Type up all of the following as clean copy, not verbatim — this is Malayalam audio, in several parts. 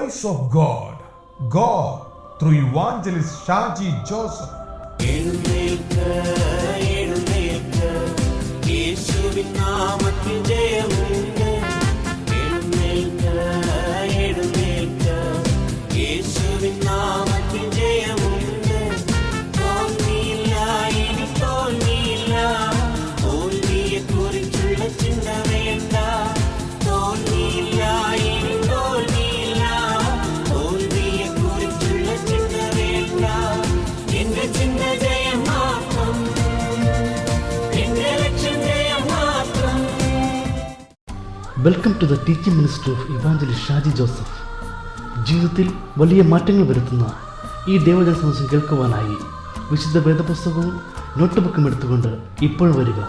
voice of God. God through evangelist Shaji Joseph. യേശുവിൻ നാമത്തിൽ ജയമുണ്ട്. എഴുന്നേൽക്ക യേശുവിൻ നാമത്തിൽ ജയമുണ്ട്. തോൽവിയില്ല, ഇനി തോൽവിയില്ല. തോൽവിയെ കുറിച്ചുള്ള ചിന്ത വേണ്ട. തോൽവിയില്ല, ഇനി തോൽവിയില്ല. തോൽവിയെ കുറിച്ചുള്ള ചിന്ത വേണ്ട. എന്റെ ചിന്ത ജയം മാത്രം. Welcome to the teaching ministry of evangelist Shaji Joseph. ജീവിതത്തിൽ വലിയ മാറ്റങ്ങൾ വരുത്തുന്ന ഈ ദൈവജന സന്ദേശം കേൾക്കുവാനായി വിശുദ്ധ വേദപുസ്തകവും നോട്ട് ബുക്കും എടുത്തുകൊണ്ട് ഇപ്പോൾ വരിക.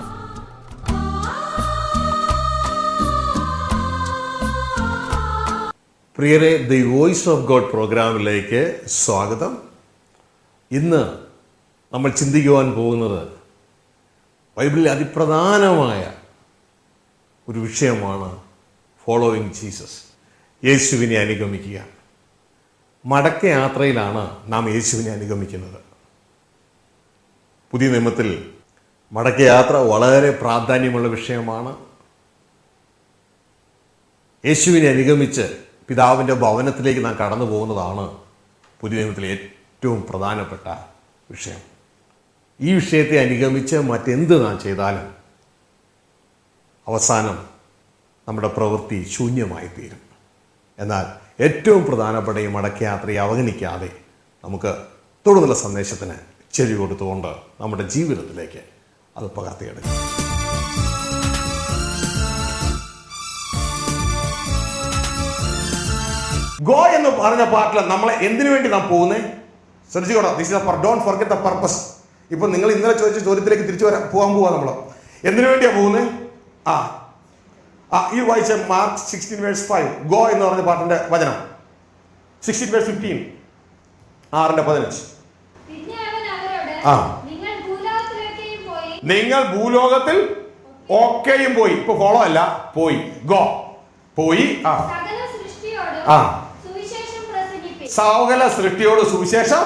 പ്രിയരെ, ദി വോയിസ് ഓഫ് ഗോഡ് പ്രോഗ്രാമിലേക്ക് സ്വാഗതം. ഇന്ന് നമ്മൾ ചിന്തിക്കുവാൻ പോകുന്നത് ബൈബിളിലെ അതിപ്രധാനമായ ഒരു വിഷയമാണ് ഫോളോവിങ് ജീസസ്, യേശുവിനെ അനുഗമിക്കുക. മടക്ക യാത്രയിലാണ് നാം യേശുവിനെ അനുഗമിക്കുന്നത്. പുതിയ നിയമത്തിൽ മടക്കയാത്ര വളരെ പ്രാധാന്യമുള്ള വിഷയമാണ്. യേശുവിനെ അനുഗമിച്ച് പിതാവിൻ്റെ ഭവനത്തിലേക്ക് നാം കടന്നു പോകുന്നതാണ് പുതിയ നിയമത്തിലെ ഏറ്റവും പ്രധാനപ്പെട്ട വിഷയം. ഈ വിഷയത്തെ അനുഗമിച്ച് മറ്റെന്ത് നാം ചെയ്താലും അവസാനം നമ്മുടെ പ്രവൃത്തി ശൂന്യമായി തീരും. എന്നാൽ ഏറ്റവും പ്രധാനപ്പെട്ട ഈ മടക്കയാത്രയെ അവഗണിക്കാതെ നമുക്ക് തുടർന്നുള്ള സന്ദേശത്തിന് ചെവി കൊടുത്തുകൊണ്ട് നമ്മുടെ ജീവിതത്തിലേക്ക് അത് പകർത്തിയെടുക്കാം. ഗോ എന്ന് പറഞ്ഞ പാട്ടിൽ നമ്മളെ എന്തിനു വേണ്ടി നാം പോകുന്നേ ശ്രദ്ധിച്ചോടാ. This is don't forget the purpose. ഇപ്പൊ നിങ്ങൾ ഇന്നലെ ചോദിച്ച ചോദ്യത്തിലേക്ക് തിരിച്ചു പോകാൻ പോവാ. നമ്മൾ എന്തിനു വേണ്ടിയാ പോകുന്നത്? ഈ വായിച്ച മാർക്ക് 16:5 ഗോ എന്ന് പറഞ്ഞ പാട്ടിന്റെ വചനം 16:15 6:15. നിങ്ങൾ ഭൂലോകത്തിൽ ഒക്കെയും പോയി. ഇപ്പൊ ഫോളോ അല്ല, പോയി. ഗോ പോയി സകല സൃഷ്ടിയോട് സുവിശേഷം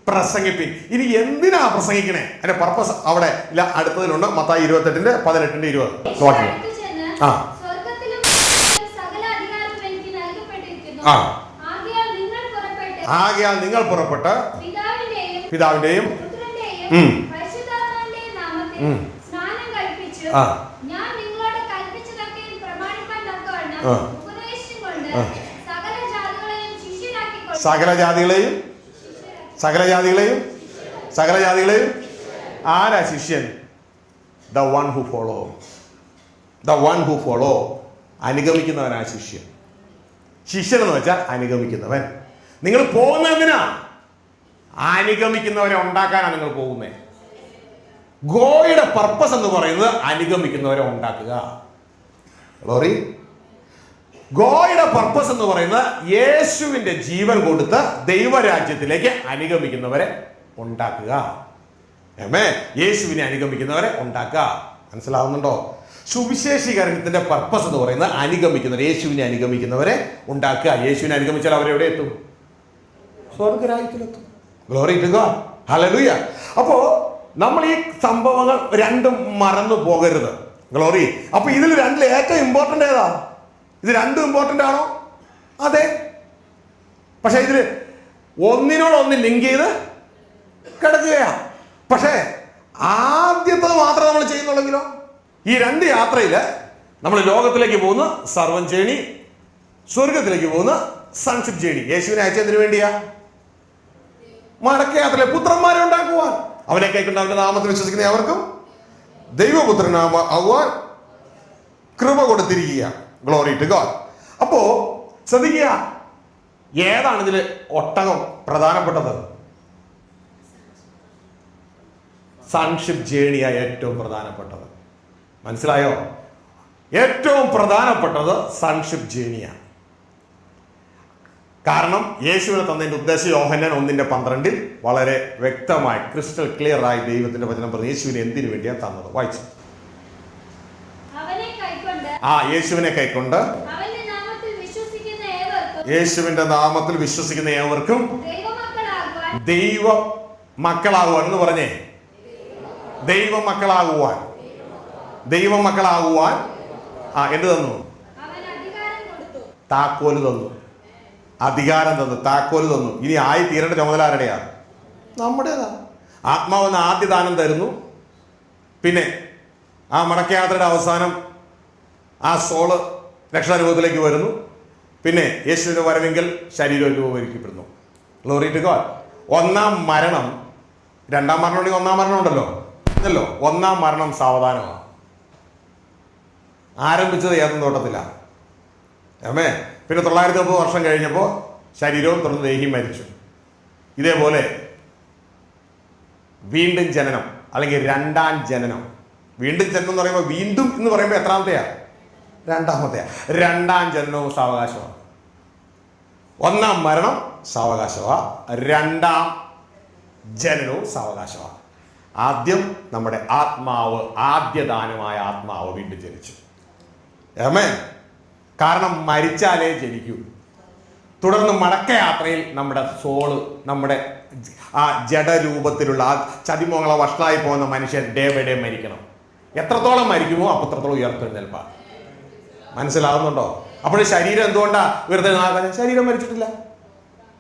പ്രസംഗിപ്പിൻ. ഇനി എന്തിനാ പ്രസംഗിക്കണേ? അതിന്റെ പർപ്പസ് അവിടെ ഇല്ല. അടുത്തതിലുണ്ട് മത്തായി 28:18-20 നോക്കില്ല. ആകയാൽ നിങ്ങൾ പുറപ്പെട്ട് പിതാവിന്റെയും സകല ജാതികളെയും ആരാ ശിഷ്യൻ? ദ വൺ ഹു ഫോളോ അനുഗമിക്കുന്നവനാ ശിഷ്യൻ. ശിഷ്യൻ എന്ന് വെച്ചാൽ അനുഗമിക്കുന്നവൻ. നിങ്ങൾ പോകുന്നതിനാ? അനുഗമിക്കുന്നവരെ ഉണ്ടാക്കാനാണ് നിങ്ങൾ പോകുന്നത്. ഗോയുടെ പർപ്പസ് എന്ന് പറയുന്നത് അനുഗമിക്കുന്നവരെ ഉണ്ടാക്കുക. ഗ്ലോറി. ഗോയുടെ പർപ്പസ് എന്ന് പറയുന്നത് യേശുവിന്റെ ജീവൻ കൊടുത്ത് ദൈവരാജ്യത്തിലേക്ക് അനുഗമിക്കുന്നവരെ ഉണ്ടാക്കുക. യേശുവിനെ അനുഗമിക്കുന്നവരെ ഉണ്ടാക്കുക. മനസ്സിലാവുന്നുണ്ടോ? സുവിശേഷീകരണത്തിന്റെ പർപ്പസ് എന്ന് പറയുന്നത് അനുഗമിക്കുന്നവർ, യേശുവിനെ അനുഗമിക്കുന്നവരെ ഉണ്ടാക്കുക. യേശുവിനെ അനുഗമിച്ചാൽ അവരെവിടെ എത്തും? സ്വർഗരാജ്യത്തിലെത്തും. Glory to God. ഹല്ലേലൂയ. അപ്പോ നമ്മൾ ഈ സംഭവങ്ങൾ രണ്ടും മറന്നു പോകരുത്. ഗ്ലോറി. അപ്പൊ ഇതിൽ രണ്ടിൽ ഏറ്റവും ഇമ്പോർട്ടന്റ് ഏതാ? ഇത് രണ്ടും ഇമ്പോർട്ടന്റ് ആണോ? അതെ. പക്ഷെ ഇതിൽ ഒന്നിനോടൊന്ന് ലിങ്ക് ചെയ്ത് കിടക്കുകയാ. പക്ഷേ ആദ്യത്തത് മാത്രമേ നമ്മൾ ചെയ്യുന്നുള്ളെങ്കിലോ? ഈ രണ്ട് യാത്രയിൽ നമ്മൾ ലോകത്തിലേക്ക് പോകുന്ന സർവൻ ജേണി, സ്വർഗത്തിലേക്ക് പോകുന്ന സൺഷിപ്പ് ജേണി. യേശുവിനെ അയച്ചതിന് വേണ്ടിയാ? മടക്കയാത്രയിലെ പുത്രന്മാരെ ഉണ്ടാക്കുവാൻ. അവനെ കൈക്കൊണ്ട് അവന്റെ നാമത്തിൽ വിശ്വസിക്കുന്ന അവർക്കും ദൈവപുത്രനാകുവാൻ കൃപ കൊടുത്തിരിക്കുക. Glory to God. അപ്പോ ശ്രദ്ധിക്കുക, ഏതാണ് ഇതിൽ ഒട്ടകം പ്രധാനപ്പെട്ടത്? സൺഷിപ്പ് ജേണിയായ ഏറ്റവും പ്രധാനപ്പെട്ടത്. മനസ്സിലായോ? ഏറ്റവും പ്രധാനപ്പെട്ടത് സൺഷിപ്പ് ജേണിയാണ്. കാരണം യേശുവിനെ തന്നതിന്റെ ഉദ്ദേശം യോഹന്നാൻ 1:12 വളരെ വ്യക്തമായി ക്രിസ്റ്റൽ ക്ലിയർ ആയി ദൈവത്തിന്റെ വചനം പറഞ്ഞു യേശുവിനെ എന്തിനു വേണ്ടിയാണ് തന്നത്. വായിച്ചു. യേശുവിനെ കൈക്കൊണ്ട് യേശുവിന്റെ നാമത്തിൽ വിശ്വസിക്കുന്ന ഏവർക്കും ദൈവ മക്കളാകുവാൻ എന്ന് പറഞ്ഞേ. ദൈവ മക്കളാകുവാൻ എന്ത് തന്നു? താക്കോല് തന്നു, അധികാരം തന്നു, താക്കോല് തന്നു. ഇനി ആയി തീരേണ്ട ചുമതല ആരുടെയാ? നമ്മുടേതാ. ആത്മാവെന്ന ആദ്യ ദാനം തരുന്നു. പിന്നെ ആ മടക്കയാത്രയുടെ അവസാനം ആ സോള് രക്ഷാനുഭവത്തിലേക്ക് വരുന്നു. പിന്നെ യേശുവിന്റെ വരവെങ്കിൽ ശരീരം രൂപീകരിക്കപ്പെടുന്നു. Glory to God. ഒന്നാം മരണം, രണ്ടാം മരണം ഉണ്ടെങ്കിൽ ഒന്നാം മരണം ഉണ്ടല്ലോ. ഒന്നാം മരണം സാവധാനമാണ്. ആരംഭിച്ചത് ഏതും തോട്ടത്തിലാണ്. അമ്മേ. പിന്നെ 930 വർഷം കഴിഞ്ഞപ്പോൾ ശരീരവും തുറന്ന് ദേഹി മരിച്ചു. ഇതേപോലെ വീണ്ടും ജനനം അല്ലെങ്കിൽ രണ്ടാം ജനനം. വീണ്ടും ജനനം എന്ന് പറയുമ്പോൾ വീണ്ടും എന്ന് പറയുമ്പോൾ എത്രാമത്തെയാ? രണ്ടാമത്തെയാ. രണ്ടാം ജനനവും സാവകാശമാണ്. ഒന്നാം മരണം സാവകാശമാണ്, രണ്ടാം ജനനവും സാവകാശമാണ്. ആദ്യം നമ്മുടെ ആത്മാവ്, ആദ്യദാനമായ ആത്മാവ് വീണ്ടും ജനിച്ചു. ആമേൻ. കാരണം മരിച്ചാലേ ജനിക്കൂ. തുടർന്ന് മടക്കയാത്രയിൽ നമ്മുടെ സോള്, നമ്മുടെ ആ ജഡരൂപത്തിലുള്ള ആ ചതിമോങ്ങളെ വഷളായി പോകുന്ന മനുഷ്യൻ ഡേ ബൈ ഡേ മരിക്കണം. എത്രത്തോളം മരിക്കുമോ അപ്പത്രത്തോളം ഉയർത്തെഴുന്നേൽപ്പാ. മനസ്സിലാവുന്നുണ്ടോ? അപ്പോൾ ശരീരം എന്തുകൊണ്ടാ ഉയർത്തെഴുന്നേൽക്കാൻ? ശരീരം മരിച്ചിട്ടില്ല.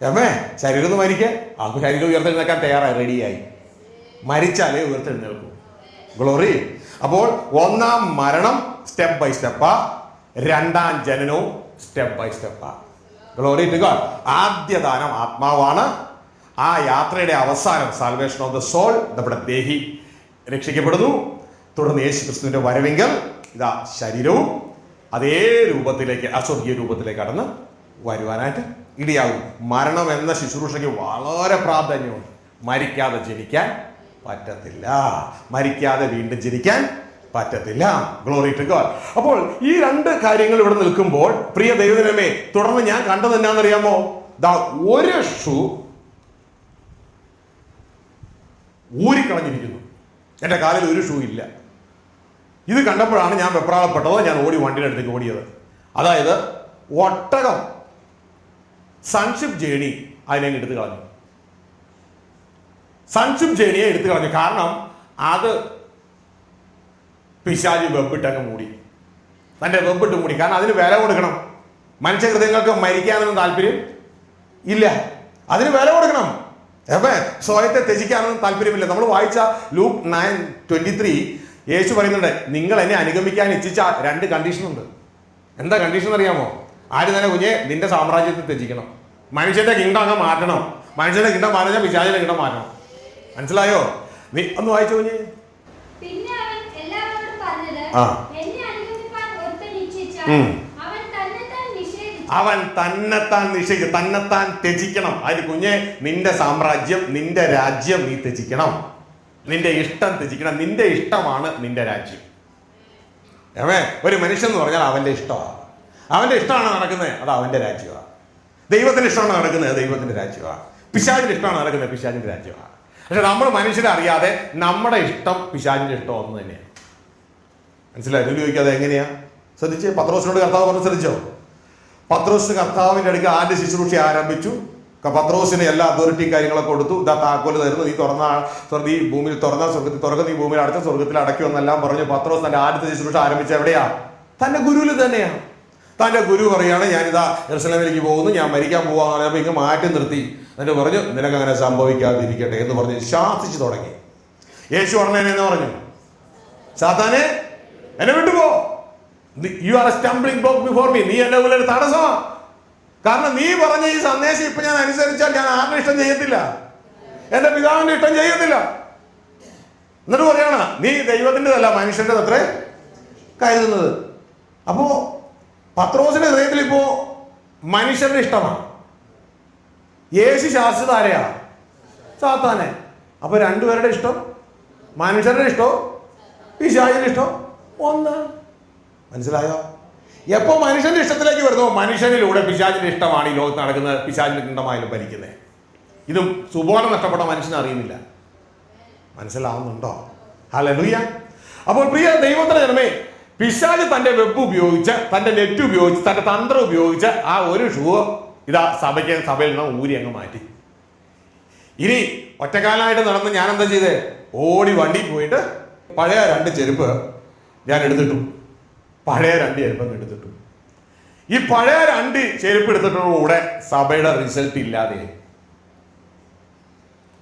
ഏമേ. ശരീരം ഒന്ന് മരിക്കാൻ, ആ ശരീരം ഉയർത്തെഴുന്നേൽക്കാൻ തയ്യാറായി, റെഡിയായി. മരിച്ചാലേ ഉയർത്തെഴുന്നേൽക്കൂ. ഗ്ലോറി. അപ്പോൾ ഒന്നാം മരണം സ്റ്റെപ്പ് ബൈ സ്റ്റെപ്പാ, രണ്ടാം ജനനവും സ്റ്റെപ്പ് ബൈ സ്റ്റെപ്പാ. Glory to God. ആദ്യദാനം ആത്മാവാണ്. ആ യാത്രയുടെ അവസാനം സാൽവേഷൻ ഓഫ് ദ സോൾ, നമ്മുടെ ദേഹി രക്ഷിക്കപ്പെടുന്നു. തുടർന്ന് യേശു ക്രിസ്തുവിന്റെ വരവെങ്കിൽ ഇതാ ശരീരവും അതേ രൂപത്തിലേക്ക്, അസ്വർഗീയ രൂപത്തിലേക്ക് കടന്ന് വരുവാനായിട്ട് ഇടയാകും. മരണം എന്ന ശുശ്രൂഷയ്ക്ക് വളരെ പ്രാധാന്യമുണ്ട്. മരിക്കാതെ ജനിക്കാൻ പറ്റത്തില്ല, മരിക്കാതെ വീണ്ടും ജനിക്കാൻ പറ്റത്തില്ല. Glory to God. അപ്പോൾ ഈ രണ്ട് കാര്യങ്ങൾ ഇവിടെ നിൽക്കുമ്പോൾ പ്രിയ ദൈവജനമേ, തുടർന്ന് ഞാൻ കണ്ടത് എന്നാണെന്നറിയാമോ? ദാ ഒരു ഷൂ ഊരിക്കളഞ്ഞിരിക്കുന്നു. എൻ്റെ കാലിൽ ഒരു ഷൂ ഇല്ല. ഇത് കണ്ടപ്പോഴാണ് ഞാൻ വെപ്രാളപ്പെട്ടത്. ഞാൻ വണ്ടിയുടെ അടുത്തേക്ക് ഓടിയത്. അതായത് ഒട്ടകം സൺഷിപ്പ് ജേണി അതിനെ എടുത്തു കളഞ്ഞു. സൺഷിപ്പ് ജേണിയെ എടുത്തു കളഞ്ഞു. കാരണം അത് പിശാചി വെബിട്ടങ്ങ് മൂടി, തൻ്റെ വെബിട്ട് മൂടി. കാരണം അതിന് വില കൊടുക്കണം. മനുഷ്യഹൃദയങ്ങൾക്ക് മരിക്കാനൊന്നും താല്പര്യം ഇല്ല, അതിന് വില കൊടുക്കണം. സ്വയത്തെ ത്യജിക്കാനൊന്നും താല്പര്യമില്ല. നമ്മൾ വായിച്ച ലൂക്ക് 9:23 യേശു പറയുന്നുണ്ട്, നിങ്ങൾ എന്നെ അനുഗമിക്കാൻ ഇച്ഛിച്ച 2 കണ്ടീഷനുണ്ട്. എന്താ കണ്ടീഷൻ അറിയാമോ? ആര് തന്നെ കുഞ്ഞെ, നിന്റെ സാമ്രാജ്യത്തെ ത്യജിക്കണം. മനുഷ്യന്റെ കിങ്ഡം അങ്ങ് മാറ്റണം. മനുഷ്യന്റെ കിങ്ഡം മാറ്റാൻ പിശാചിന്റെ കിങ്ഡം മാറ്റണം. മനസ്സിലായോ? നീ ഒന്ന് വായിച്ചു കുഞ്ഞെ. അവൻ തന്നെത്താൻ നിഷേധിക്കും, തന്നെത്താൻ ത്യജിക്കണം. അതിന് കുഞ്ഞെ, നിന്റെ സാമ്രാജ്യം, നിന്റെ രാജ്യം നീ ത്യജിക്കണം. നിന്റെ ഇഷ്ടം ത്യജിക്കണം. നിന്റെ ഇഷ്ടമാണ് നിന്റെ രാജ്യം. ഒരു മനുഷ്യൻ എന്ന് പറഞ്ഞാൽ അവന്റെ ഇഷ്ടമാണ്. അവന്റെ ഇഷ്ടമാണ് നടക്കുന്നത്, അത് അവന്റെ രാജ്യമാണ്. ദൈവത്തിന്റെ ഇഷ്ടമാണ് നടക്കുന്നത്, ദൈവത്തിന്റെ രാജ്യമാണ്. പിശാചിന്റെ ഇഷ്ടമാണ് നടക്കുന്നത്, പിശാചിന്റെ രാജ്യമാണ്. പക്ഷെ നമ്മൾ മനുഷ്യരെ അറിയാതെ നമ്മുടെ ഇഷ്ടം പിശാചിന്റെ ഇഷ്ടം ഒന്ന് തന്നെയാണ്. മനസ്സിലായി? ചോദിക്കാതെ എങ്ങനെയാ? ശ്രദ്ധിച്ച്. പത്രോസിനോട് കർത്താവ് പറഞ്ഞു, ശ്രദ്ധിച്ചോ? പത്രോസ് കർത്താവിന്റെ അടുക്ക് ആദ്യ ശുശ്രൂഷ ആരംഭിച്ചു. പത്രോസിന് എല്ലാ അതോറിറ്റി കാര്യങ്ങളൊക്കെ കൊടുത്തു. ഇതാ താക്കോല് തരുന്നു, നീ തുറന്ന ഈ ഭൂമിയിൽ തുറന്ന, സ്വർഗത്തിൽ തുറക്കുന്ന, ഈ ഭൂമിയിൽ അടച്ച, സ്വർഗത്തിൽ അടയ്ക്കും എന്നെല്ലാം പറഞ്ഞു. പത്രോസ് തന്റെ ആദ്യത്തെ ശുശ്രൂഷ ആരംഭിച്ച എവിടെയാ? തന്റെ ഗുരുവിൽ തന്നെയാണ്. തന്റെ ഗുരു പറയാണ്, ഞാനിതാ യെരുശലേമിലേക്ക് പോകുന്നു, ഞാൻ മരിക്കാൻ പോവാന്ന് പറഞ്ഞപ്പോൾ ഇങ്ങ് മാറ്റി നിർത്തി. എന്നിട്ട് പറഞ്ഞു, നിനക്ക് അങ്ങനെ സംഭവിക്കാതിരിക്കട്ടെ എന്ന് പറഞ്ഞ് ശാസിച്ചു തുടങ്ങി. യേശു ഉടനെ എന്ന് പറഞ്ഞു, സാത്താനെ എന്നെ വിട്ടുപോ, you are a stumbling block before me. നീ എന്റെ മുന്നിൽ ഒരു തടസ്സമാണ്. കാരണം നീ പറഞ്ഞ ഈ സന്ദേശം ഇപ്പൊ ഞാൻ അനുസരിച്ചാൽ ഞാൻ ആരുടെ ഇഷ്ടം ചെയ്യത്തില്ല, എന്റെ പിതാവിന്റെ ഇഷ്ടം ചെയ്യത്തില്ല. എന്നിട്ട് പറയാണ്, നീ ദൈവത്തിൻ്റെതല്ല മനുഷ്യന്റെ അത്രേ കരുതുന്നത്. അപ്പോ പത്രോസിന്റെ ഹൃദയത്തിൽ ഇപ്പോ മനുഷ്യന്റെ ഇഷ്ടമാണ്. യേശു ശാസിച്ചത് ആരെയാ? സാത്താനെ. അപ്പൊ രണ്ടുപേരുടെ ഇഷ്ടം, മനുഷ്യരുടെ ഇഷ്ടവും പിശാചിന്റെ ഇഷ്ടം ഒന്ന്. മനസ്സിലായോ? എപ്പോ മനുഷ്യന്റെ ഇഷ്ടത്തിലേക്ക് വരുന്നു, മനുഷ്യനിലൂടെ പിശാചിന്റെ ഇഷ്ടമാണ് ഈ ലോകത്ത് നടക്കുന്നത്, പിശാചിന്റെ കിണ്ടമായാലും ഭരിക്കുന്നത്. ഇതും സുബോധം നഷ്ടപ്പെട്ട മനുഷ്യനെ അറിയുന്നില്ല. മനസ്സിലാവുന്നുണ്ടോ? ഹല്ലേലൂയ. അപ്പോൾ പ്രിയ ദൈവത്തിന്റെ ജനമേ, പിശാച് തന്റെ വെബ് ഉപയോഗിച്ച്, തന്റെ നെറ്റ് ഉപയോഗിച്ച്, തന്റെ തന്ത്രം ഉപയോഗിച്ച് ആ ഒരു ഷൂ ഇതാ സഭയിൽ നിന്ന് ഊരി അങ്ങ് മാറ്റി. ഇനി ഒറ്റക്കാലമായിട്ട് നടന്ന് ഞാൻ എന്താ ചെയ്തേ? ഓടി വണ്ടി പോയിട്ട് പഴയ 2 ചെരുപ്പ് ഞാൻ എടുത്തിട്ടു. പഴയ 2 ചെരുപ്പ് എടുത്തിട്ടു. ഈ പഴയ 2 ചെരുപ്പ് എടുത്തിട്ടോടുകൂടെ സഭയുടെ റിസൾട്ട് ഇല്ലാതെ,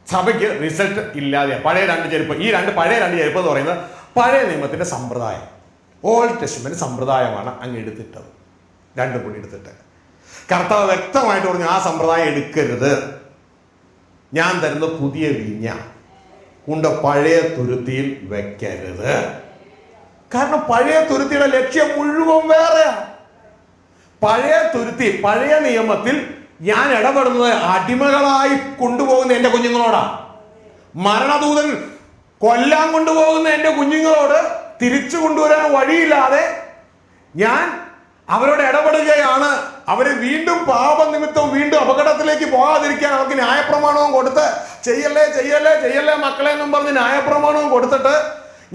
സഭയ്ക്ക് റിസൾട്ട് ഇല്ലാതെ പഴയ 2 ചെരുപ്പ്, ഈ പഴയ 2 ചെരുപ്പ് എന്ന് പറയുന്നത് പഴയ നിയമത്തിന്റെ സമ്പ്രദായം, ഓൾഡ് ടെസ്റ്റ്മെന്റ് സമ്പ്രദായമാണ് അങ്ങ് എടുത്തിട്ടത്. 2 കൂടി എടുത്തിട്ട് കർത്താവ് വ്യക്തമായിട്ട് പറഞ്ഞു, ആ സമ്പ്രദായം എടുക്കരുത്. ഞാൻ തരുന്ന പുതിയ വീഞ്ഞ കൊണ്ട് പഴയ തുരുത്തിയിൽ വെക്കരുത്. കാരണം പഴയ തുരുത്തിയുടെ ലക്ഷ്യം മുഴുവൻ വേറെയാ. പഴയ തുരുത്തി, പഴയ നിയമത്തിൽ ഞാൻ ഇടപെടുന്നത് അടിമകളായി കൊണ്ടുപോകുന്ന എൻ്റെ കുഞ്ഞുങ്ങളോടാ. മരണദൂതൻ കൊല്ലാൻ കൊണ്ടുപോകുന്ന എൻ്റെ കുഞ്ഞുങ്ങളോട് തിരിച്ചു കൊണ്ടുവരാൻ വഴിയില്ലാതെ ഞാൻ അവരോട് ഇടപെടുകയാണ്. അവരെ വീണ്ടും പാപനിമിത്തം വീണ്ടും അപകടത്തിലേക്ക് പോകാതിരിക്കാൻ അവർക്ക് ന്യായപ്രമാണവും കൊടുത്ത് ചെയ്യല്ലേ ചെയ്യല്ലേ ചെയ്യല്ലേ മക്കളെ എന്നും പറഞ്ഞ് ന്യായപ്രമാണവും കൊടുത്തിട്ട്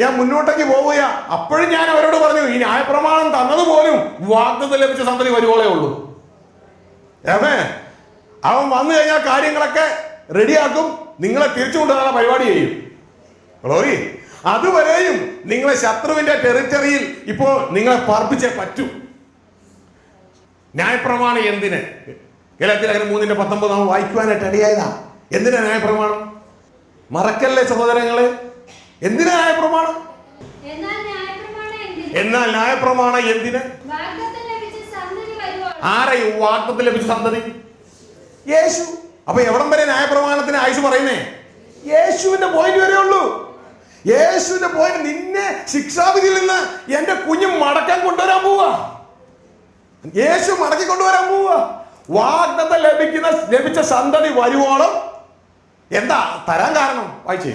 ഞാൻ മുന്നോട്ടേക്ക് പോവുക. അപ്പോഴും ഞാൻ അവരോട് പറഞ്ഞു, ഈ ന്യായപ്രമാണം തന്നതുപോലും വാഗ്ദത്തം ലഭിച്ച സന്തതി വരുവോളേ ഉള്ളൂ. അവൻ വന്നു കഴിഞ്ഞാൽ കാര്യങ്ങളൊക്കെ റെഡിയാക്കും, നിങ്ങളെ തിരിച്ചു കൊണ്ടുവരാനുള്ള പരിപാടി ചെയ്യും. ഗ്ലോറി. അതുവരെയും നിങ്ങളെ ശത്രുവിന്റെ ടെറിറ്ററിയിൽ ഇപ്പോൾ നിങ്ങളെ പാർപ്പിച്ചേ പറ്റൂ. ന്യായപ്രമാണം എന്തിന്? ഗലാത്യലേഖനം 3:19 നമ്മൾ വായിക്കുവാനായിട്ട് ഇടയായതാ. എന്തിനാ ന്യായപ്രമാണം? മറക്കല്ലേ സഹോദരങ്ങളെ, എന്തിനാ ന്യായപ്രമാണം? എന്നാൽ ന്യായപ്രമാണം എന്തിന്? ആരെ വാഗ്ദത്തം ലഭിച്ച സന്തതി? യേശു. അപ്പൊ എവിടം വരെ ന്യായപ്രമാണത്തിന് ആയുസ് പറയുന്നേ? യേശുവിന്റെ പോയിന്റ് വരെ ഉള്ളൂ. യേശുവിന്റെ പോയിന്റ്, നിന്നെ ശിക്ഷാവിധിയിൽ നിന്ന് എന്റെ കുഞ്ഞ് മടക്കാൻ കൊണ്ടുവരാൻ പോവാ. യേശു മടക്കി കൊണ്ടുവരാൻ പോവാ. വാഗ്ദത്തം ലഭിച്ച സന്തതി വരുവോളം എന്താ തരാൻ കാരണം? വായിച്ചേ.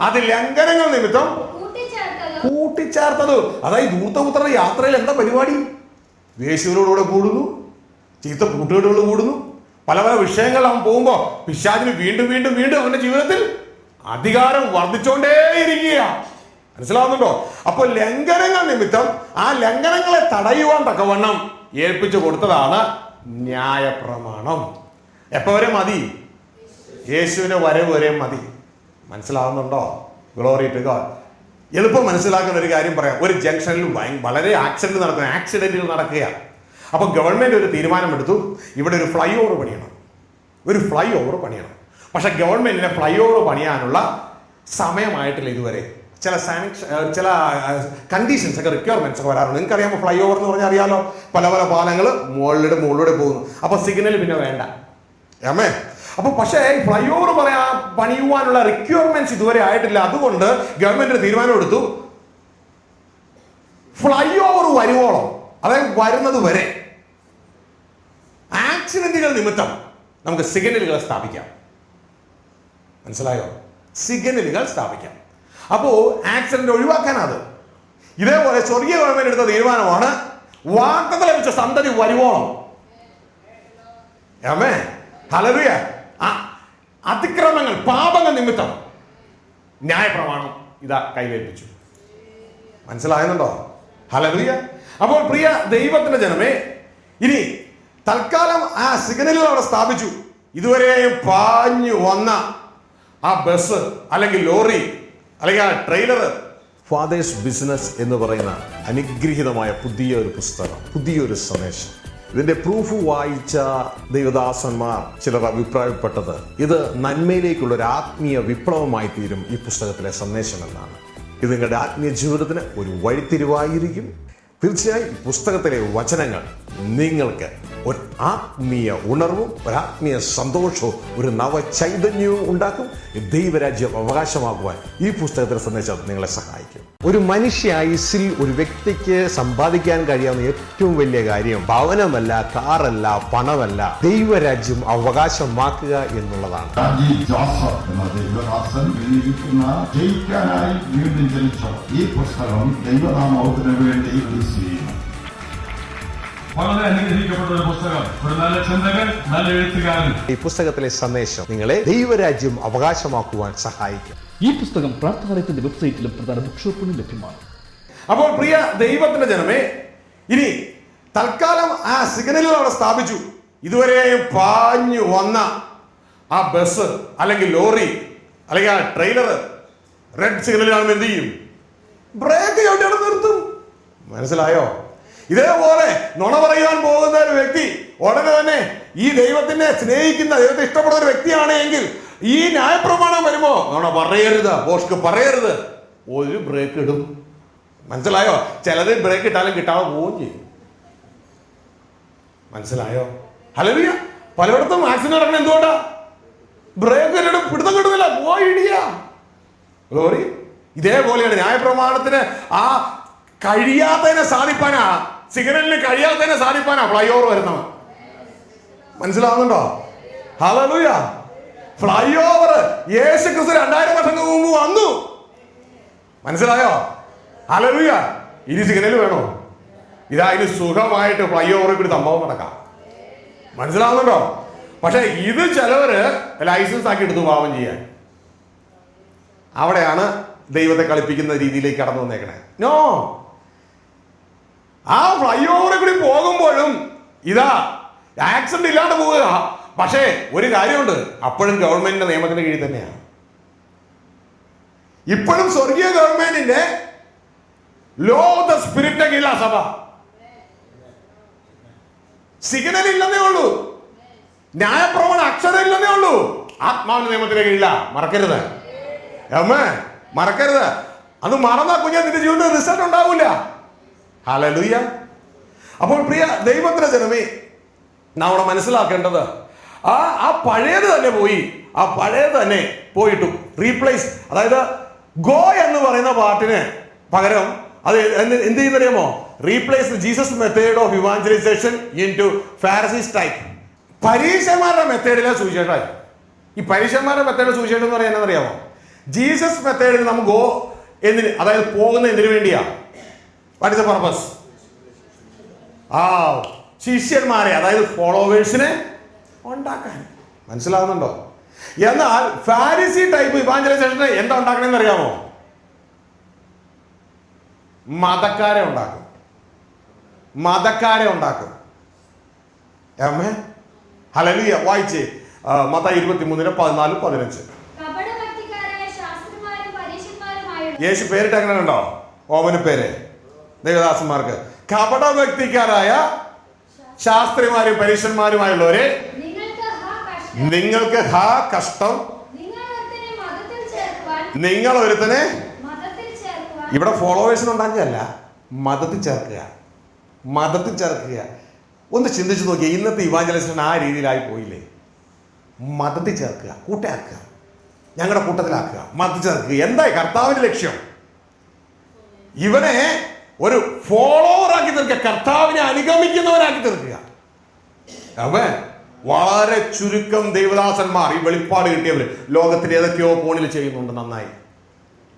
അത് ലംഘനങ്ങൾ നിമിത്തം കൂട്ടിച്ചേർത്തത്. അതായത് ധൂർത്തപുത്രന്റെ യാത്രയിൽ എന്താ പരിപാടി? യേശുവിനോടുകൂടെ കൂടുന്നു, ചീത്ത കൂട്ടുകെട്ടുകൾ കൂടുന്നു, പല പല വിഷയങ്ങൾ അവൻ പോകുമ്പോ പിശാചിന് വീണ്ടും വീണ്ടും വീണ്ടും അവന്റെ ജീവിതത്തിൽ അധികാരം വർദ്ധിച്ചുകൊണ്ടേയിരിക്കുക. മനസ്സിലാവുന്നുണ്ടോ? അപ്പൊ ലംഘനങ്ങൾ നിമിത്തം ആ ലംഘനങ്ങളെ തടയുവാൻ തക്കവണ്ണം ഏൽപ്പിച്ചു കൊടുത്തതാണ് ന്യായപ്രമാണം. എപ്പോ വരെ മതി? യേശുവിന്റെ വരവ് വരെ മതി. മനസ്സിലാവുന്നുണ്ടോ? Glory to God. എളുപ്പം മനസ്സിലാക്കുന്ന ഒരു കാര്യം പറയാം. ഒരു ജംഗ്ഷനിൽ വളരെ ആക്സിഡന്റുകൾ നടക്കുക. അപ്പൊ ഗവൺമെന്റ് ഒരു തീരുമാനമെടുത്തു, ഇവിടെ ഒരു ഫ്ലൈ ഓവർ പണിയണം. പക്ഷെ ഗവൺമെന്റിന് ഫ്ലൈ ഓവർ പണിയാനുള്ള സമയമായിട്ടില്ല ഇതുവരെ. ചില കണ്ടീഷൻസ് ഒക്കെ, റിക്വയർമെന്റ്സ് ഒക്കെ വരാറുണ്ട്. നിങ്ങൾക്കറിയാമോ ഫ്ലൈ ഓവർ എന്ന് പറഞ്ഞാൽ അറിയാലോ, പല പല പാലങ്ങൾ മുകളിലൂടെ പോകുന്നു. അപ്പൊ സിഗ്നൽ പിന്നെ വേണ്ട. അപ്പൊ പക്ഷേ ഫ്ലൈ ഓവർ പണിയുവാനുള്ള റിക്വയർമെന്റ്സ് ഇതുവരെ ആയിട്ടില്ല. അതുകൊണ്ട് ഗവൺമെന്റിന് തീരുമാനം എടുത്തു, ഫ്ലൈ ഓവർ വരുവോളം, അതായത് വരുന്നത് വരെ ആക്സിഡന്റുകൾ നിമിത്തം നമുക്ക് സിഗ്നലുകൾ സ്ഥാപിക്കാം. മനസ്സിലായോ? സിഗ്നലുകൾ സ്ഥാപിക്കാം. അപ്പോ ആക്സിഡന്റ് ഒഴിവാക്കാനത്. ഇതേപോലെ സ്വർഗീയ ഗവൺമെന്റ് എടുത്ത തീരുമാനമാണ്, വാഗ്ദത്തം ലഭിച്ച സന്തതി വരുവോളം. ഹല്ലേലൂയ. അതിക്രമങ്ങൾ, പാപങ്ങൾ നിമിത്തം ന്യായപ്രമാണം ഇതാ കൈവേൽപ്പിച്ചു. മനസ്സിലാകുന്നുണ്ടോ? ഹല്ലേലൂയ. അപ്പോൾ പ്രിയ ദൈവത്തിന്റെ ജനമേ, ഇനി തൽക്കാലം ആ സിഗ്നലുകൾ അവിടെ സ്ഥാപിച്ചു. ഇതുവരെയും പാഞ്ഞു വന്ന ആ ബസ് അല്ലെങ്കിൽ ലോറി അല്ലെങ്കിൽ ആ ട്രെയിലർ, ഫാദേഴ്സ് ബിസിനസ് എന്ന് പറയുന്ന അനുഗ്രഹീതമായ പുതിയൊരു പുസ്തകം, പുതിയൊരു സന്ദേശം. ഇതിന്റെ പ്രൂഫ് വായിച്ച ദൈവദാസന്മാർ ചിലർ അഭിപ്രായപ്പെട്ടത് ഇത് നന്മയിലേക്കുള്ള ഒരു ആത്മീയ വിപ്ലവമായി തീരും ഈ പുസ്തകത്തിലെ സന്ദേശം എന്നാണ്. ഇത് നിങ്ങളുടെ ആത്മീയ ജീവിതത്തിന് ഒരു വഴിത്തിരിവായിരിക്കും. തീർച്ചയായും പുസ്തകത്തിലെ വചനങ്ങൾ നിങ്ങൾക്ക് ഒരു ആത്മീയ ഉണർവും ഒരു ആത്മീയ സന്തോഷവും ഒരു നവചൈതന്യവും ഉണ്ടാക്കും. ദൈവരാജ്യം അവകാശമാക്കുവാൻ ഈ പുസ്തകത്തിലെ സന്ദേശം നിങ്ങളെ സഹായിക്കും. ഒരു മനുഷ്യായുസ്സിൽ ഒരു വ്യക്തിക്ക് സമ്പാദിക്കാൻ കഴിയാവുന്ന ഏറ്റവും വലിയ കാര്യം ഭവനമല്ല, കാറല്ല, പണമല്ല, ദൈവരാജ്യം അവകാശമാക്കുക എന്നുള്ളതാണ്. ജോസഫ് എന്ന ദൈവദാസൻ എഴുതിയിരിക്കുന്ന ജയിക്കാനായി വീണ്ടും ജനിച്ച ഈ പുസ്തകം ദൈവനാമത്തിന് വേണ്ടി റിലീസ് ചെയ്യുന്നു. വളരെ അനുഗ്രഹിക്കപ്പെട്ട ഒരു പുസ്തകം, ഒരു നല്ല ചിന്തകൻ, നല്ല എഴുത്തുകാരൻ. ഈ പുസ്തകത്തിലെ സന്ദേശം നിങ്ങളെ ദൈവരാജ്യം അവകാശമാക്കുവാൻ സഹായിക്കും. ഈ പുസ്തകം പ്രാർത്ഥനാലയത്തിന്റെ വെബ്സൈറ്റിലും പ്രധാന ബുക്ക് ഷോപ്പിലും ലഭ്യമാണ്. അപ്പോൾ പ്രിയ ദൈവത്തിന്റെ ജനമേ, ഇനി തൽക്കാലം ആ സിഗ്നലുകൾ അവിടെ സ്ഥാപിച്ചു. ഇതുവരെയും പാഞ്ഞു വന്ന ആ ബസ് അല്ലെങ്കിൽ ലോറി അല്ലെങ്കിൽ ആ ട്രെയിലർ റെഡ് സിഗ്നൽ കാണുമ്പോൾ എന്ത് ചെയ്യും? ബ്രേക്ക് ചവിട്ടിയാണ് നിർത്തും. മനസ്സിലായോ? ഇതേപോലെ നുണ പറയുവാൻ പോകുന്ന ഒരു വ്യക്തി ഉടനെ തന്നെ ഈ ദൈവത്തിനെ സ്നേഹിക്കുന്ന, ദൈവത്തെ ഇഷ്ടപ്പെടുന്ന ഒരു വ്യക്തിയാണ് എങ്കിൽ ഈ ന്യായപ്രമാണം വരുമ്പോ നുണ പറയരുത്, ബോഷ്ക്ക് പറയരുത്, ഒരു ബ്രേക്ക് ഇടും. മനസ്സിലായോ? ചിലത് ബ്രേക്ക് ഇട്ടാലും കിട്ടാതെ പോവുകയും ചെയ്യും. മനസ്സിലായോ? ഹല്ലേലൂയ. പലയിടത്തും ആക്സിഡന്റ് നടക്കണം. എന്തുകൊണ്ടാ? ബ്രേക്ക് ഇടും, പിടുത്തം കിട്ടുന്നില്ല, പോയി ഇടിയ ലോറി. ഇതേപോലെയാണ് ന്യായപ്രമാണത്തിന് ആ കഴിയാത്തതിനെ സാധിപ്പാനാ, സിഗ്നലിന് കഴിയാത്തതിനെ സാധിപ്പാനാ ഫ്ലൈ ഓവർ വരുന്നത്. മനസ്സിലാവുന്നുണ്ടോ? ഹല്ലേലൂയ. ഫ്ലൈ ഓവർ യേശു ക്രിസ്തു 2000 വർഷങ്ങൾക്ക് മുമ്പ് വന്നു. മനസ്സിലായോ? ഹല്ലേലൂയ. ഇനി സിഗ്നൽ വേണോ? ഇതാ ഇനി സുഖമായിട്ട് ഫ്ലൈ ഓവറിൽ കൂടി സംഭവം നടക്കാം. മനസ്സിലാവുന്നുണ്ടോ? പക്ഷെ ഇത് ചിലവര് ലൈസൻസ് ആക്കി എടുത്തു പാവം ചെയ്യാൻ. അവിടെയാണ് ദൈവത്തെ കളിപ്പിക്കുന്ന രീതിയിലേക്ക് കടന്നു വന്നേക്കണേ. നോ, ആ ഫ്ലൈ ഓവറിൽ കൂടി പോകുമ്പോഴും ഇതാ ആക്സിഡന്റ് ഇല്ലാണ്ട് പോവുക. പക്ഷേ ഒരു കാര്യമുണ്ട്, അപ്പോഴും ഗവൺമെന്റിന്റെ നിയമത്തിന്റെ കീഴിൽ തന്നെയാണ്. ഇപ്പോഴും സ്വർഗീയ ഗവൺമെന്റിന്റെ ലോ ഓഫ് ദ സ്പിരിറ്റിന്റെ കീഴിലാ സഭ. സിഗ്നൽ ഇല്ലെന്നേ ഉള്ളൂ, ന്യായപ്രമാണ അക്ഷരം ഇല്ലെന്നേ ഉള്ളൂ, ആത്മാവിന്റെ നിയമത്തിന്റെ കീഴില. മറക്കരുത്, അമ്മേ മറക്കരുത്. അത് മറന്നാ കുഞ്ഞാ നിന്റെ ജീവിതത്തിൽ റിസൾട്ട് ഉണ്ടാവില്ല. ഹല്ലേലൂയ. അപ്പോൾ പ്രിയ ദൈവത്തിന്റെ ജനമേ, നാം അവിടെ മനസ്സിലാക്കേണ്ടത് ആ പഴയത് തന്നെ പോയി, ആ പഴയത് തന്നെ പോയിട്ടു റീപ്ലേസ്. അതായത് ഗോ എന്ന് പറയുന്ന പാട്ടിന് പകരം അത് എന്ത് ചെയ്യുന്നറിയാമോ? Replace Jesus method of evangelization into Pharisees type. പരീശന്മാരുടെ മെത്തേഡിലെ സുവിശേഷമായി. ഈ പരീശന്മാരുടെ മെത്തേഡ് സുവിശേഷം എന്ന് പറയാൻ എന്നറിയാമോ? ജീസസ് മെത്തേഡിൽ നമുക്ക് ഗോ എന്തിന്, അതായത് പോകുന്ന എന്തിനു വേണ്ടിയാ? What is the purpose? ആ ശിഷ്യന്മാരെ, അതായത് ഫോളോവേഴ്സിനെ ഉണ്ടാക്കാൻ. മനസ്സിലാവുന്നുണ്ടോ? എന്നാൽ ഫാരിസി ടൈപ്പ് ഇവാഞ്ചലൈസേഷന് എന്താ ഉണ്ടാക്കണമെന്ന് അറിയാമോ? മതക്കാരെ ഉണ്ടാക്കും, മതക്കാരെ ഉണ്ടാക്കും. ആമേൻ. ഹല്ലേലൂയ. വായിച്ചേ മത്തായി 23:14-15. യേശു പേരിട്ട് എങ്ങനെ ഉണ്ടോ? ഓമന പേര് ദേവദാസന്മാർക്ക്. കപടഭക്തിക്കാരായ ശാസ്ത്രിമാരും പരീക്ഷന്മാരുമായുള്ളവരെ നിങ്ങൾക്ക് ഹാ കഷ്ടം, നിങ്ങൾ ഒരുത്തനെ ഇവിടെ ഫോളോവേഴ്സിന് ഉണ്ടാക്കിയല്ല, മതത്തിൽ ചേർക്കുക, മതത്തിൽ ചേർക്കുക. ഒന്ന് ചിന്തിച്ചു നോക്കിയ ഇന്നത്തെ ഇവാഞ്ചലൈസേഷൻ ആ രീതിയിലായി പോയില്ലേ? മതത്തിൽ ചേർക്കുക, കൂട്ടാക്കുക, ഞങ്ങളുടെ കൂട്ടത്തിലാക്കുക, മതത്തിൽ ചേർക്കുക. എന്തായി കർത്താവിന്റെ ലക്ഷ്യം? ഇവനെ ഒരു ഫോളോവർ ആക്കി തീർക്കുക, കർത്താവിനെ അനുഗമിക്കുന്നവനാക്കി തീർക്കുക. അവൻ വളരെ ചുരുക്കം ദൈവദാസന്മാർ, ഈ വെളിപ്പാട് കിട്ടിയവർ ലോകത്തിൽ ഏതൊക്കെയോ കോണിൽ ചെയ്യുന്നുണ്ട്. നന്നായി.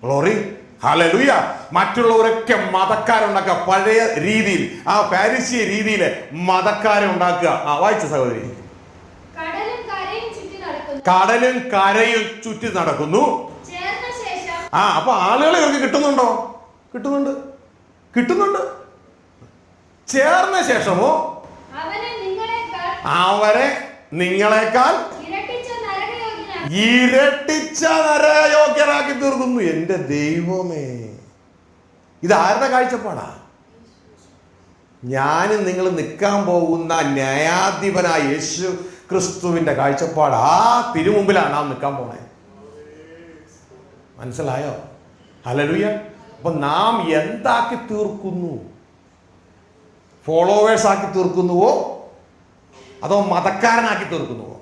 ഗ്ലോറി. ഹല്ലേലൂയ. മറ്റുള്ളവരൊക്കെ മതക്കാരുണ്ടാക്കുക, പഴയ രീതിയിൽ, ആ ഫാരിസി രീതിയിൽ മതക്കാരെ ഉണ്ടാക്കുക. വായിച്ച സഹോദരി. കടലും കരയും ചുറ്റി നടക്കുന്നു. അപ്പൊ ആളുകളെ ഇവർക്ക് കിട്ടുന്നുണ്ടോ? കിട്ടുന്നുണ്ട്, കിട്ടുന്നുണ്ട്. ചേർന്ന ശേഷമോ അവരെ നിങ്ങളെക്കാൾ ഇരട്ടിച്ച നരയോഗ്യരാക്കി തീർക്കുന്നു. എന്റെ ദൈവമേ, ഇതാരുടെ കാഴ്ചപ്പാടാ? ഞാനും നിങ്ങൾ നിൽക്കാൻ പോകുന്ന ന്യായാധിപനായ യേശു ക്രിസ്തുവിന്റെ കാഴ്ചപ്പാട്. ആ തിരുമുമ്പിലാണ് നാം നിൽക്കാൻ പോണേ. മനസ്സിലായോ? ഹല്ലേലൂയ. അപ്പൊ നാം എന്താക്കി തീർക്കുന്നു? ഫോളോവേഴ്സ് ആക്കി തീർക്കുന്നുവോ അതോ മതക്കാരനാക്കി തീർക്കുന്നുവോ?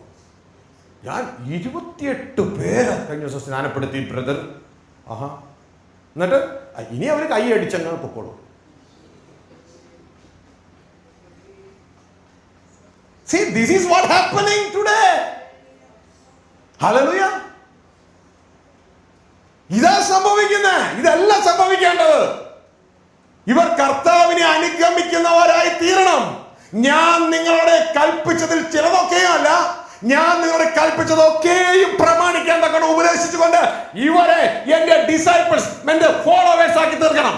ഞാൻ 28 പേരെ കഴിഞ്ഞ ദിവസം സ്നാനപ്പെടുത്തി ബ്രദർ. എന്നിട്ട് ഇനി അവർ കൈ അടിച്ചങ്ങനെ പൊക്കോളൂ. See, this is what happening today. Hallelujah. ഇതാ സംഭവിക്കുന്നത്. ഇതല്ല സംഭവിക്കേണ്ടത്. ഇവർ കർത്താവിനെ അനുഗമിക്കുന്നവരായി തീരണം. ഞാൻ നിങ്ങളോട് കൽപ്പിച്ചതിൽ ചിലതൊക്കെയും അല്ല, ഞാൻ നിങ്ങളോട് കൽപ്പിച്ചതൊക്കെയും പ്രമാണിക്കാൻ തക്കൊണ്ട് ഉപദേശിച്ചുകൊണ്ട് ഇവരെ എന്റെ ഡിസൈപ്പിൾസ്, എന്റെ ഫോളോവേഴ്സ് ആക്കി തീർക്കണം.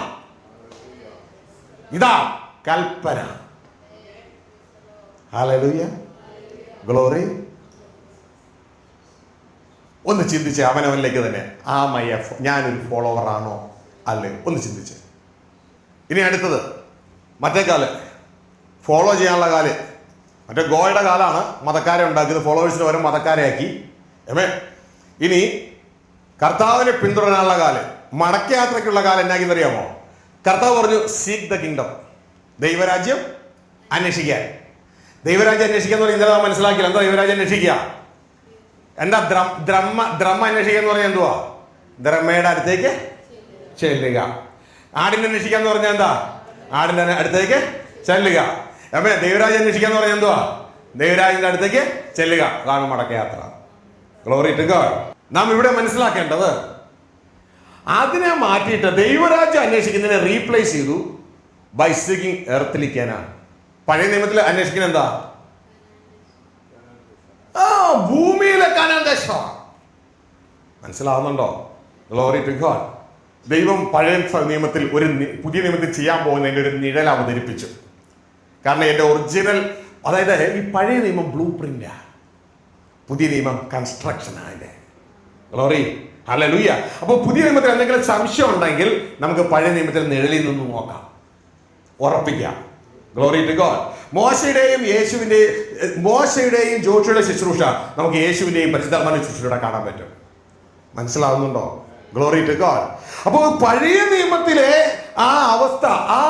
ഇതാ കൽപ്പന. ഹല്ലേലൂയ. ഗ്ലോറി. ഒന്ന് ചിന്തിച്ച് അവനവനിലേക്ക് തന്നെ, ഞാനൊരു ഫോളോവർ ആണോ അല്ലേ? ഒന്ന് ചിന്തിച്ച്. ഇനി അടുത്തത് മറ്റേ കാല്, ഫോളോ ചെയ്യാനുള്ള കാല്. മറ്റേ ഗോയുടെ കാലാണ് മതക്കാരെ ഉണ്ടാക്കിയത്, ഫോളോവേഴ്സിന് പകരം മതക്കാരെ ആക്കി. ഇനി കർത്താവിനെ പിന്തുടരാനുള്ള കാല്, മടക്കയാത്രയ്ക്കുള്ള കാലം എന്നാക്കിയെന്നറിയാമോ? കർത്താവ് പറഞ്ഞു സീക്ക് ദ കിങ്ഡം, ദൈവരാജ്യം അന്വേഷിക്കാൻ. ദൈവരാജ്യം അന്വേഷിക്കുക എന്ന് പറഞ്ഞാൽ ഇന്നലെ മനസ്സിലാക്കില്ല. എന്താ ദൈവരാജ്യം അന്വേഷിക്കുക? എന്താ ദ്രമ അന്വേഷിക്കുക എന്ന് പറഞ്ഞാൽ എന്തുവാ? ദ്രമയുടെ അടുത്തേക്ക് ചെല്ലുക. ആടിനെ അന്വേഷിക്കുക എന്ന് പറഞ്ഞാൽ എന്താ? ആടിന്റെ അടുത്തേക്ക് ചെല്ലുക. ദൈവരാജ്യം അന്വേഷിക്കുക എന്ന് പറഞ്ഞാൽ എന്തുവാ? ദൈവരാജ്യത്തിന്റെ അടുത്തേക്ക് ചെല്ലുക. അതാണ് മടക്കയാത്ര. Glory to God. നാം ഇവിടെ മനസ്സിലാക്കേണ്ടത്, അതിനെ മാറ്റിയിട്ട് ദൈവരാജ്യം അന്വേഷിക്കുന്നതിനെ റീപ്ലേസ് ചെയ്തു ബൈ സീക്കിംഗ് എർത്തിലി കാനാൻ. പഴയ നിയമത്തിൽ അന്വേഷിക്കുന്നത് എന്താ? ഭൂമിയിലെ കാനാൻ ദേശമാണ്. മനസ്സിലാവുന്നുണ്ടോ? Glory to God. ദൈവം പഴയ നിയമത്തിൽ പുതിയ നിയമത്തിൽ ചെയ്യാൻ പോകുന്നതിന്റെ ഒരു നിഴൽ അവതരിപ്പിച്ചു. കാരണം എന്റെ ഒറിജിനൽ, അതായത് ഈ പഴയ നിയമം ബ്ലൂ പ്രിന്റാ, പുതിയ നിയമം കൺസ്ട്രക്ഷനാണ്. Glory, hallelujah. അപ്പോൾ പുതിയ നിയമത്തിൽ എന്തെങ്കിലും സംശയം ഉണ്ടെങ്കിൽ നമുക്ക് പഴയ നിയമത്തിൽ നിഴലിൽ നിന്ന് നോക്കാം, ഉറപ്പിക്കാം. Glory to God. മോശയുടെയും ജോഷുവയുടെ ശുശ്രൂഷ നമുക്ക് യേശുവിന്റെയും പരിശുദ്ധാത്മാവിന്റെ ശുശ്രൂഷയുടെ കാണാൻ പറ്റും. മനസ്സിലാവുന്നുണ്ടോ? Glory to God. അപ്പോൾ പഴയ നിയമത്തിലെ ആ അവസ്ഥ, ആ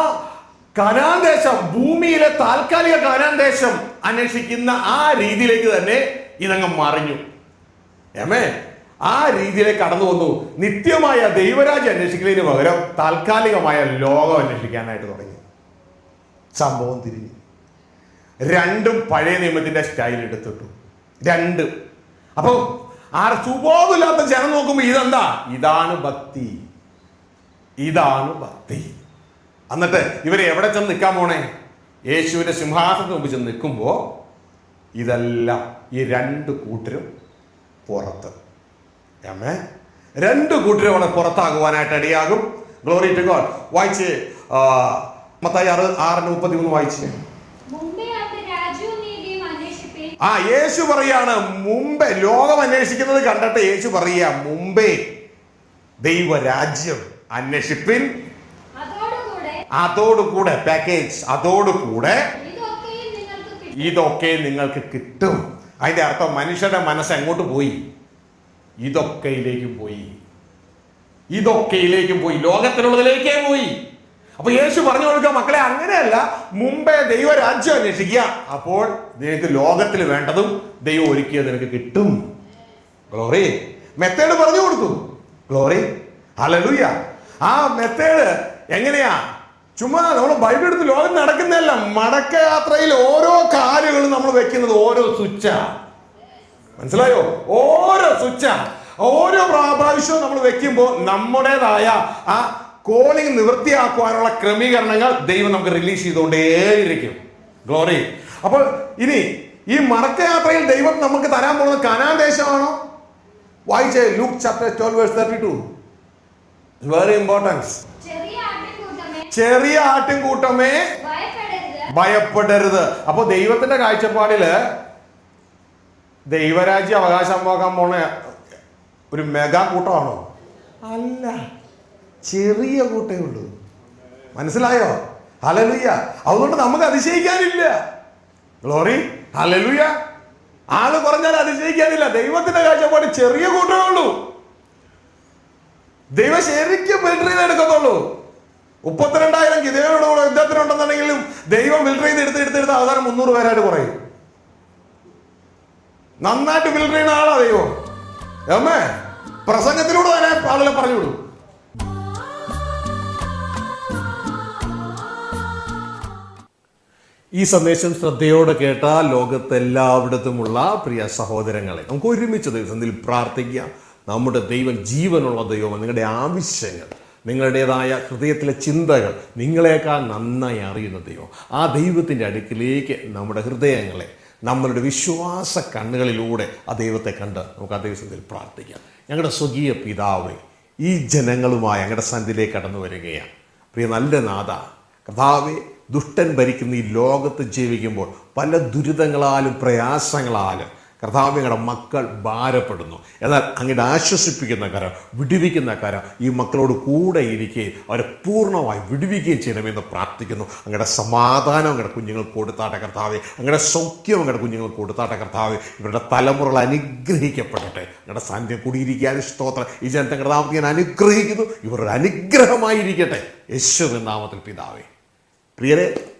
കനാൻ ദേശം, ഭൂമിയിലെ താൽക്കാലിക കനാൻ ദേശം അന്വേഷിക്കുന്ന ആ രീതിയിലേക്ക് തന്നെ ഇതങ്ങ് മറിഞ്ഞു. ആ രീതിയിലേക്ക് കടന്നു വന്നു. നിത്യമായ ദൈവരാജ്യം അന്വേഷിക്കുന്നതിന് പകരം താൽക്കാലികമായ ലോകം അന്വേഷിക്കാനായിട്ട് തുടങ്ങി. സംഭവം തിരിഞ്ഞു. രണ്ടും പഴയ നിയമത്തിന്റെ സ്റ്റൈൽ എടുത്തിട്ടു. രണ്ടും. അപ്പൊ സുബോധമില്ലാത്ത ജനം നോക്കുമ്പോൾ ഇതെന്താ? ഇതാണ് ഭക്തി, ഇതാണ് ഭക്തി. എന്നിട്ട് ഇവരെ എവിടെ ചെന്ന് നിൽക്കാൻ പോണേ? യേശുവിന്റെ സിംഹാസനത്തിന് മുമ്പ് ചെന്ന് നിൽക്കുമ്പോ ഇതെല്ലാം ഈ രണ്ട് കൂട്ടരും പുറത്ത്. രണ്ട് കൂട്ടരും അവിടെ പുറത്താകുവാനായിട്ട് ഇടയാകും. Glory to God. വായിച്ച് മത്തായി 6:33 വായിച്ച്. യേശു പറയാണ്, മുമ്പേ ലോകം അന്വേഷിക്കുന്നത് കണ്ടിട്ട് യേശു പറയുക, മുമ്പേ ദൈവരാജ്യം അന്വേഷിപ്പിൻ, അതോടുകൂടെ പാക്കേജ്, അതോടുകൂടെ ഇതൊക്കെ നിങ്ങൾക്ക് കിട്ടും. അതിന്റെ അർത്ഥം മനുഷ്യരുടെ മനസ്സ് എങ്ങോട്ട് പോയി? ഇതൊക്കെയിലേക്കും പോയി, ഇതൊക്കെയിലേക്കും പോയി, ലോകത്തിലുള്ളതിലേക്കേ പോയി. അപ്പൊ യേശു പറഞ്ഞു കൊടുക്കുക, മക്കളെ അങ്ങനെയല്ല, മുമ്പേ ദൈവരാജ്യം അന്വേഷിക്കുക, അപ്പോൾ നിനക്ക് ലോകത്തിൽ വേണ്ടതും ദൈവം ഒരുക്കിയത് നിനക്ക് കിട്ടും. ഗ്ലോറി. മെത്തേഡ് പറഞ്ഞു കൊടുത്തു. Glory, hallelujah. ആ മെത്തേഡ് എങ്ങനെയാ? ചുമ്മാ നമ്മൾ ബൈബിൾ എടുത്ത് ലോകം നടക്കുന്നതല്ല. മടക്കയാത്രയിൽ ഓരോ കാലുകളും നമ്മൾ വെക്കുന്നത് ഓരോ സ്വിച്ചാ. മനസ്സിലായോ? ഓരോ സ്വിച്ചാ. ഓരോ പ്രാവശ്യവും നമ്മൾ വെക്കുമ്പോൾ നമ്മുടേതായ ആ കോളിംഗ് നിവൃത്തിയാക്കുവാനുള്ള ക്രമീകരണങ്ങൾ ദൈവം നമുക്ക് റിലീസ് ചെയ്തുകൊണ്ടേയിരിക്കും. ഗ്ലോറി. അപ്പോൾ ഇനി ഈ മടക്കയാത്രയിൽ ദൈവം നമുക്ക് തരാൻ പോകുന്നത് കനാൻ ദേശമാണോ? വായിച്ചേ, ലൂക്ക് ചാപ്റ്റർ 12:32. Very importance. ചെറിയ ആട്ടിൻകൂട്ടമേ ഭയപ്പെടരുത്. അപ്പൊ ദൈവത്തിന്റെ കാഴ്ചപ്പാടില് ദൈവരാജ്യം അവകാശമാക്കാൻ പോണ ഒരു മെഗാ കൂട്ടമാണോ? അല്ല, ചെറിയ കൂട്ടേ ഉള്ളൂ. മനസ്സിലായോ? ഹല്ലേലൂയ. അതുകൊണ്ട് നമുക്ക് അതിശയിക്കാനില്ല. Glory, hallelujah. ആള് പറഞ്ഞാൽ അതിശയിക്കാനില്ല. ദൈവത്തിന്റെ കാഴ്ചപ്പാട് ചെറിയ കൂട്ടമേ ഉള്ളൂ. ദൈവം ശരിക്കും ഫിൽട്ടർ ചെയ്ത് എടുക്കത്തുള്ളൂ. 32,000 ഗിദെയോനോട് യുദ്ധത്തിനുണ്ടെന്നുണ്ടെങ്കിലും ദൈവം ഫിൽട്ടർ ചെയ്ത് എടുത്ത് അവസാനം 300 പേരായിട്ട് കുറയും. നന്നായിട്ട് ഫിൽട്ടർ ചെയ്യുന്ന ആളാ ദൈവം. പ്രസംഗത്തിലൂടെ തന്നെ ആളുകളെ പറഞ്ഞു വിടും. ഈ സന്ദേശം ശ്രദ്ധയോടെ കേട്ട ലോകത്തെല്ലായിടത്തുമുള്ള പ്രിയ സഹോദരങ്ങളെ, നമുക്ക് ഒരുമിച്ച് ദൈവത്തിൽ പ്രാർത്ഥിക്കാം. നമ്മുടെ ദൈവം ജീവനുള്ള ദൈവം. നിങ്ങളുടെ ആവശ്യങ്ങൾ, നിങ്ങളുടേതായ ഹൃദയത്തിലെ ചിന്തകൾ നിങ്ങളെക്കാൾ നന്നായി അറിയുന്ന ദൈവം. ആ ദൈവത്തിൻ്റെ അടുക്കിലേക്ക് നമ്മുടെ ഹൃദയങ്ങളെ, നമ്മളുടെ വിശ്വാസ കണ്ണുകളിലൂടെ ആ ദൈവത്തെ കണ്ട് നമുക്ക് ആ ദൈവത്തിൽ പ്രാർത്ഥിക്കാം. ഞങ്ങളുടെ സ്വകീയ പിതാവേ, ഈ ജനങ്ങളുമായി ഞങ്ങളുടെ സന്നിധിയിലേക്ക് കടന്നു വരികയാണ്. പ്രിയ നല്ല നാഥ, കർത്താവേ, ദുഷ്ടൻ ഭരിക്കുന്ന ഈ ലോകത്ത് ജീവിക്കുമ്പോൾ പല ദുരിതങ്ങളാലും പ്രയാസങ്ങളാലും കർത്താവേ, ഞങ്ങളുടെ മക്കൾ ഭാരപ്പെടുന്നു. എന്നാൽ അങ്ങയുടെ ആശ്വസിപ്പിക്കുന്ന കരം, വിടുവിക്കുന്ന കരം ഈ മക്കളോട് കൂടെ ഇരിക്കുകയും അവരെ പൂർണ്ണമായി വിടുവിക്കുകയും ചെയ്യണമെന്ന് പ്രാർത്ഥിക്കുന്നു. അങ്ങയുടെ സമാധാനം അങ്ങയുടെ കുഞ്ഞുങ്ങൾക്ക് കൊടുത്താട്ടെ കർത്താവേ. അങ്ങയുടെ സൗഖ്യം അങ്ങയുടെ കുഞ്ഞുങ്ങൾക്ക് കൊടുത്താട്ടെ കർത്താവേ. ഇവരുടെ തലമുറകൾ അനുഗ്രഹിക്കപ്പെടട്ടെ. അങ്ങയുടെ സാന്നിധ്യം കൂടിയിരിക്കാൻ സ്തോത്രം. ഈ ജനത്തെ നാമത്തിൽ ഞാൻ അനുഗ്രഹിക്കുന്നു. ഇവരുടെ അനുഗ്രഹമായിരിക്കട്ടെ യേശുവിൻ നാമത്തിൽ പിതാവേ. പ്രിയരെ,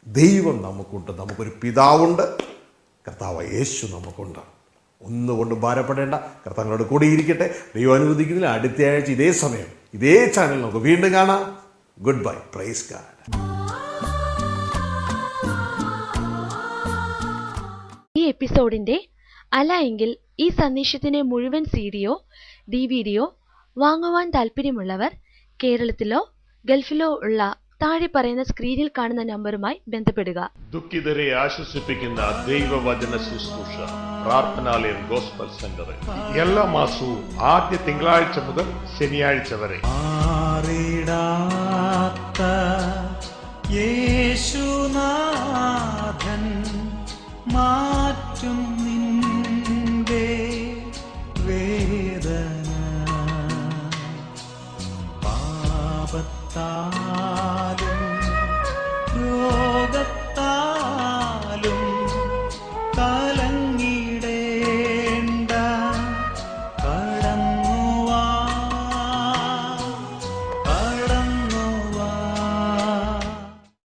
ദൈവം നമുക്കുണ്ട്. നമുക്കൊരു പിതാവുണ്ട്. കർത്താവ് യേശു നമുക്കുണ്ട്. ഒന്നുകൊണ്ട് ഭാരപ്പെടേണ്ട. കർത്താവിനോട് കൂടിയിരിക്കട്ടെ. ദൈവം അനുവദിക്കുന്നതിൽ അടുത്ത ആഴ്ച ഇതേ സമയം ഇതേ ചാനൽ നമുക്ക് വീണ്ടും കാണാം. Good bye. Praise God. ഈ എപ്പിസോഡിന്റെ അല്ല എങ്കിൽ ഈ സന്ദേശത്തിന്റെ മുഴുവൻ സിഡിയോ ഡിവിഡിയോ വാങ്ങുവാൻ താല്പര്യമുള്ളവർ കേരളത്തിലോ ഗൾഫിലോ ഉള്ള താഴെ പറയുന്ന സ്ക്രീനിൽ കാണുന്ന നമ്പറുമായി ബന്ധപ്പെടുക. ദുഃഖിതരെ ആശ്വസിപ്പിക്കുന്ന ദൈവവചന ശുശ്രൂഷ പ്രാർത്ഥനാലയം ഗോസ്ബൽ സെന്റർ എല്ലാ മാസവും ആദ്യ തിങ്കളാഴ്ച മുതൽ ശനിയാഴ്ച വരെ.